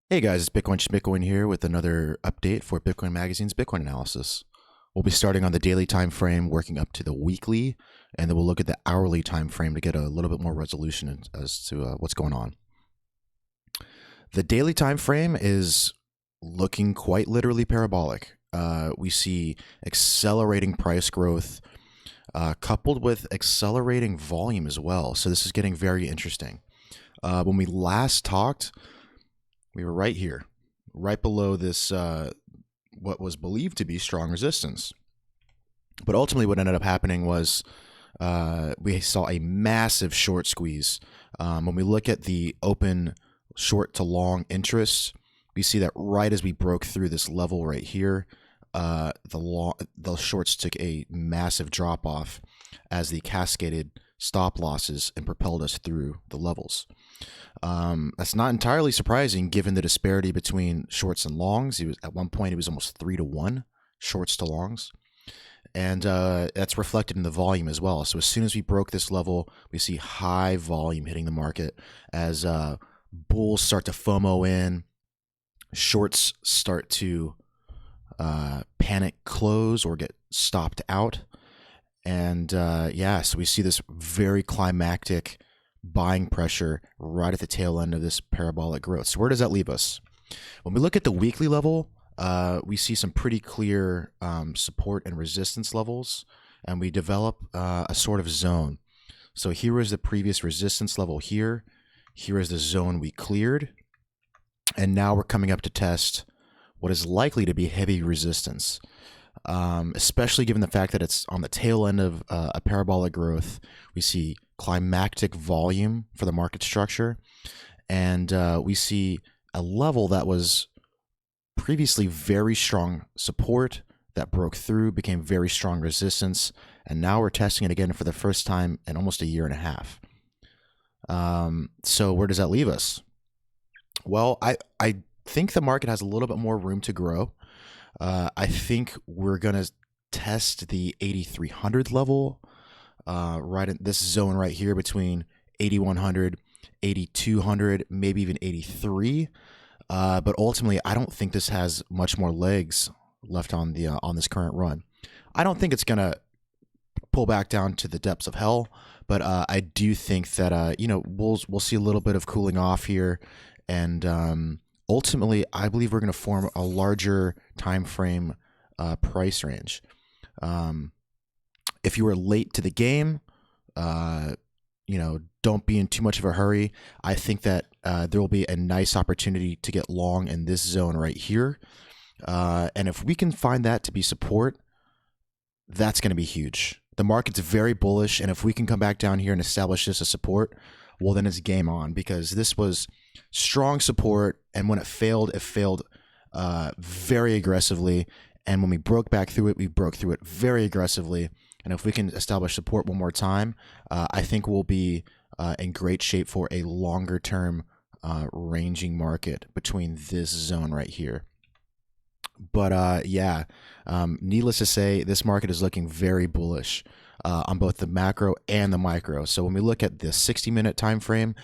Hey guys, it's Bitcoin Schmitcoin here with another update for Bitcoin Magazine's Bitcoin analysis. We'll be starting on the daily time frame, working up to the weekly, and then we'll look at the hourly time frame to get a little bit more resolution as to what's going on. The daily time frame is looking quite literally parabolic. We see accelerating price growth coupled with accelerating volume as well. So this is getting very interesting. When we last talked, we were right here, right below this, what was believed to be strong resistance. But ultimately what ended up happening was we saw a massive short squeeze. When we look at the open short to long interests, we see that right as we broke through this level right here, the shorts took a massive drop off as the cascaded stop losses and propelled us through the levels. That's not entirely surprising given the disparity between shorts and longs. At one point, it was almost 3-to-1 shorts to longs. And that's reflected in the volume as well. So as soon as we broke this level, we see high volume hitting the market as bulls start to FOMO in, shorts start to panic close or get stopped out. And so we see this very climactic buying pressure right at the tail end of this parabolic growth. So where does that leave us? When we look at the weekly level, we see some pretty clear support and resistance levels, and we develop a sort of zone. So here is the previous resistance level here. Here is the zone we cleared. And now we're coming up to test what is likely to be heavy resistance, especially given the fact that it's on the tail end of a parabolic growth. We see climactic volume for the market structure, and we see a level that was previously very strong support that broke through, became very strong resistance, and now we're testing it again for the first time in almost a year and a half. So where does that leave us? Well, I think the market has a little bit more room to grow. I think we're going to test the 8,300 level, right in this zone right here between 8,100, 8,200, maybe even 83. But ultimately, I don't think this has much more legs left on the on this current run. I don't think it's going to pull back down to the depths of hell, but I do think that we'll see a little bit of cooling off here, and ultimately, I believe we're going to form a larger time frame price range. If you were late to the game, don't be in too much of a hurry. I think that there will be a nice opportunity to get long in this zone right here. And if we can find that to be support, that's going to be huge. The market's very bullish, and if we can come back down here and establish this as support, well, then it's game on, because this was strong support, and when it failed very aggressively. And when we broke back through it, we broke through it very aggressively. And if we can establish support one more time, I think we'll be in great shape for a longer term ranging market between this zone right here. But needless to say, this market is looking very bullish on both the macro and the micro. So when we look at the 60-minute time frame,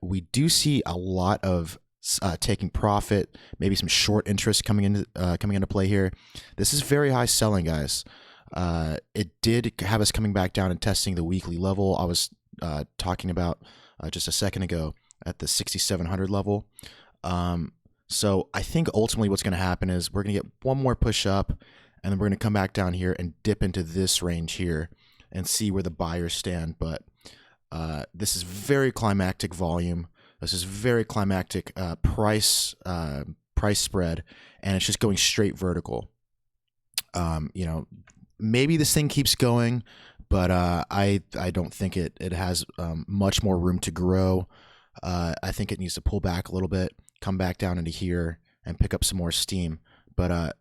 we do see a lot of taking profit, maybe some short interest coming into play here. This is very high selling, guys. It did have us coming back down and testing the weekly level I was talking about just a second ago at the 6,700 level. So I think ultimately what's going to happen is we're going to get one more push up, and then we're going to come back down here and dip into this range here and see where the buyers stand. But this is very climactic volume. This is very climactic price spread, and it's just going straight vertical. Maybe this thing keeps going, but I don't think it has much more room to grow. I think it needs to pull back a little bit, come back down into here, and pick up some more steam. But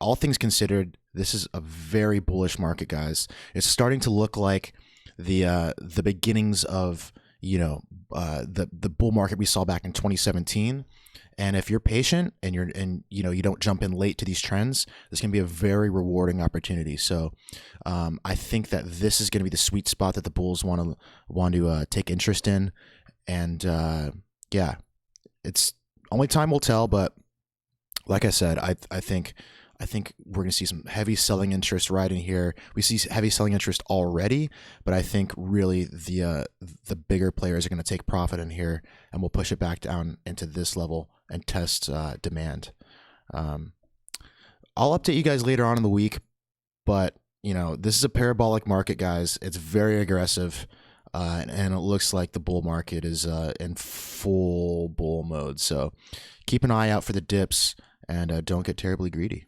all things considered, this is a very bullish market, guys. It's starting to look like the beginnings of the bull market we saw back in 2017. And if you're patient and you don't jump in late to these trends, this can be a very rewarding opportunity. So I think that this is going to be the sweet spot that the bulls want to take interest in. And it's only time will tell, but like I said, I think we're going to see some heavy selling interest right in here. We see heavy selling interest already, but I think really the bigger players are going to take profit in here, and we'll push it back down into this level and test demand. I'll update you guys later on in the week, but this is a parabolic market, guys. It's very aggressive, and it looks like the bull market is in full bull mode. So keep an eye out for the dips, and don't get terribly greedy.